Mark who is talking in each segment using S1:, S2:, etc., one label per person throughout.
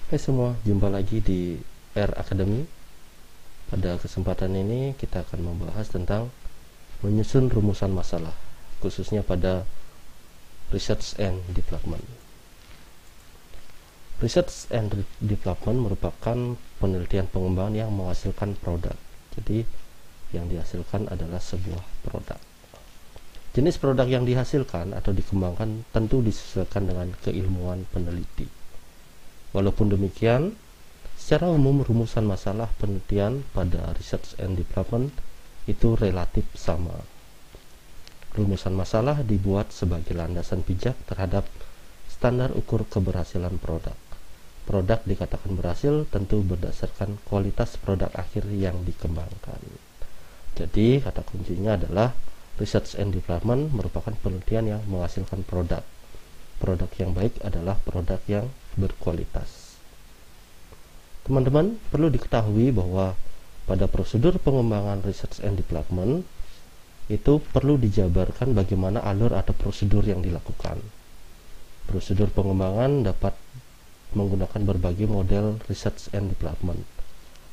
S1: Hai semua, jumpa lagi di R Academy. Pada kesempatan ini kita akan membahas tentang menyusun rumusan masalah, khususnya pada Research and Development. Research and Development merupakan penelitian pengembangan yang menghasilkan produk. Jadi yang dihasilkan adalah sebuah produk. Jenis produk yang dihasilkan atau dikembangkan tentu disesuaikan dengan keilmuan peneliti. Walaupun demikian, secara umum rumusan masalah penelitian pada Research and Development itu relatif sama. Rumusan masalah dibuat sebagai landasan pijak terhadap standar ukur keberhasilan produk. Produk dikatakan berhasil tentu berdasarkan kualitas produk akhir yang dikembangkan. Jadi kata kuncinya adalah Research and Development merupakan penelitian yang menghasilkan produk. Produk yang baik adalah produk yang berkualitas. Teman-teman, perlu diketahui bahwa pada prosedur pengembangan Research and Development itu perlu dijabarkan bagaimana alur atau prosedur yang dilakukan. Prosedur pengembangan dapat menggunakan berbagai model Research and Development,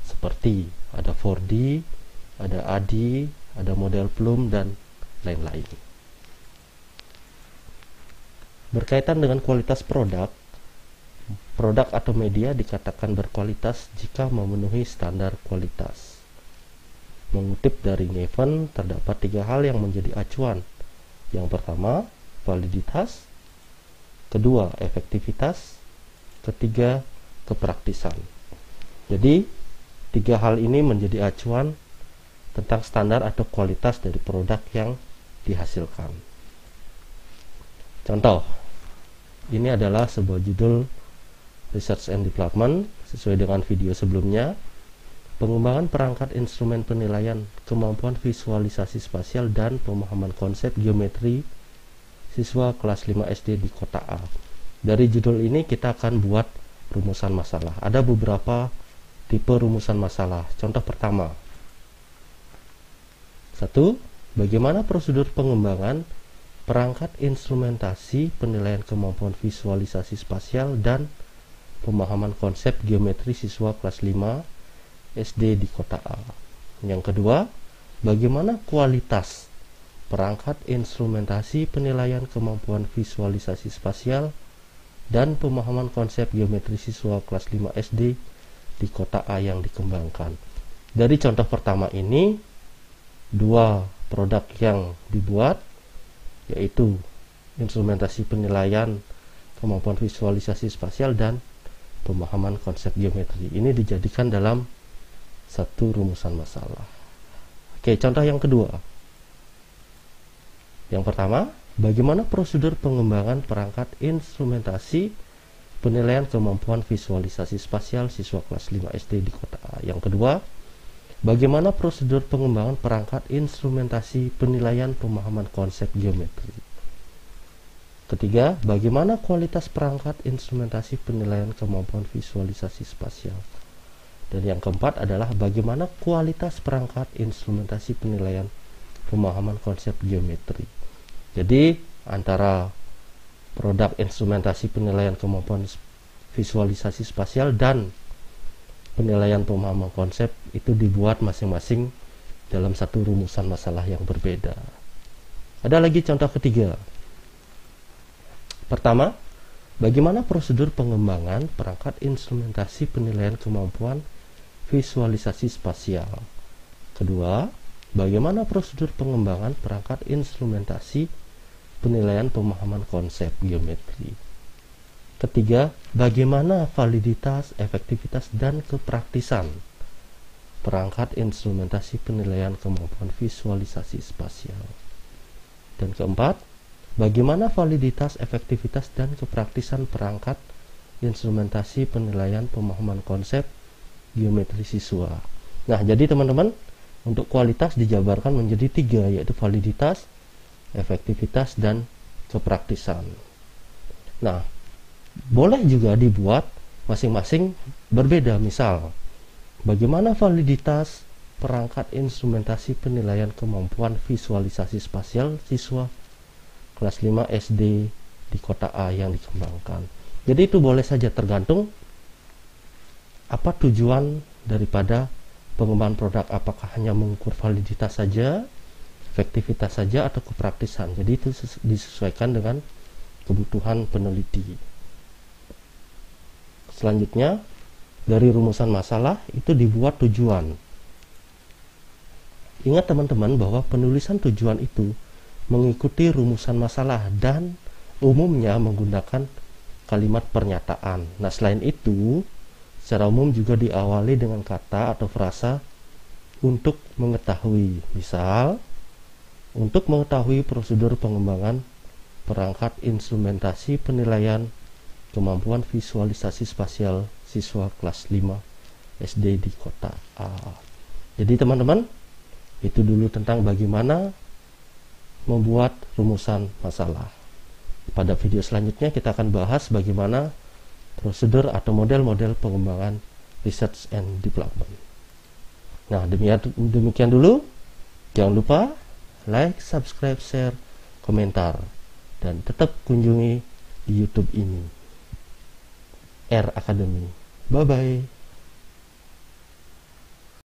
S1: seperti ada 4D, ada AD, ada model Bloom, dan lain-lain. Berkaitan dengan kualitas produk atau media dikatakan berkualitas jika memenuhi standar kualitas. Mengutip dari Neven, terdapat 3 hal yang menjadi acuan. Yang pertama, validitas. Kedua, efektivitas. Ketiga, kepraktisan. Jadi, 3 hal ini menjadi acuan tentang standar atau kualitas dari produk yang dihasilkan. Contoh, ini adalah sebuah judul Research and Development sesuai dengan video sebelumnya. Pengembangan perangkat instrumen penilaian kemampuan visualisasi spasial dan pemahaman konsep geometri siswa kelas 5 SD di kota A. Dari judul ini kita akan buat rumusan masalah. Ada beberapa tipe rumusan masalah. Contoh pertama. 1. Bagaimana prosedur pengembangan perangkat instrumentasi penilaian kemampuan visualisasi spasial dan pemahaman konsep geometri siswa kelas 5 SD di kota A. Yang kedua, bagaimana kualitas perangkat instrumentasi penilaian kemampuan visualisasi spasial dan pemahaman konsep geometri siswa kelas 5 SD di kota A yang dikembangkan. Dari contoh pertama ini, 2 produk yang dibuat yaitu instrumentasi penilaian kemampuan visualisasi spasial dan pemahaman konsep geometri. Ini dijadikan dalam satu rumusan masalah. Oke, contoh yang kedua. Yang pertama, bagaimana prosedur pengembangan perangkat instrumentasi penilaian kemampuan visualisasi spasial siswa kelas 5 SD di kota A. Yang kedua, bagaimana prosedur pengembangan perangkat instrumentasi penilaian pemahaman konsep geometri. Ketiga, bagaimana kualitas perangkat instrumentasi penilaian kemampuan visualisasi spasial. Dan yang keempat adalah bagaimana kualitas perangkat instrumentasi penilaian pemahaman konsep geometri. Jadi, antara produk instrumentasi penilaian kemampuan visualisasi spasial dan penilaian pemahaman konsep itu dibuat masing-masing dalam satu rumusan masalah yang berbeda. Ada lagi contoh ketiga. Pertama, bagaimana prosedur pengembangan perangkat instrumentasi penilaian kemampuan visualisasi spasial. Kedua, bagaimana prosedur pengembangan perangkat instrumentasi penilaian pemahaman konsep geometri. Ketiga, bagaimana validitas, efektivitas, dan kepraktisan perangkat instrumentasi penilaian kemampuan visualisasi spasial. Dan keempat, bagaimana validitas, efektivitas, dan kepraktisan perangkat instrumentasi penilaian pemahaman konsep geometri siswa. Nah, jadi teman-teman, untuk kualitas dijabarkan menjadi 3, yaitu validitas, efektivitas, dan kepraktisan. Nah, boleh juga dibuat masing-masing berbeda. Misal, bagaimana validitas perangkat instrumentasi penilaian kemampuan visualisasi spasial siswa kelas 5 SD di kota A yang dikembangkan. Jadi itu boleh saja tergantung apa tujuan daripada pengembangan produk, apakah hanya mengukur validitas saja, efektivitas saja, atau kepraktisan. Jadi itu disesuaikan dengan kebutuhan peneliti. Selanjutnya, dari rumusan masalah itu dibuat tujuan. Ingat teman-teman bahwa penulisan tujuan itu mengikuti rumusan masalah dan umumnya menggunakan kalimat pernyataan. Nah, selain itu, secara umum juga diawali dengan kata atau frasa untuk mengetahui. Misal, untuk mengetahui prosedur pengembangan perangkat instrumentasi penilaian kemampuan visualisasi spasial siswa kelas 5 SD di kota A. Jadi teman-teman, itu dulu tentang bagaimana membuat rumusan masalah. Pada video selanjutnya kita akan bahas bagaimana prosedur atau model-model pengembangan research and development. Nah, demikian dulu. Jangan lupa like, subscribe, share, komentar, dan tetap kunjungi di YouTube ini, R Academy. Bye-bye.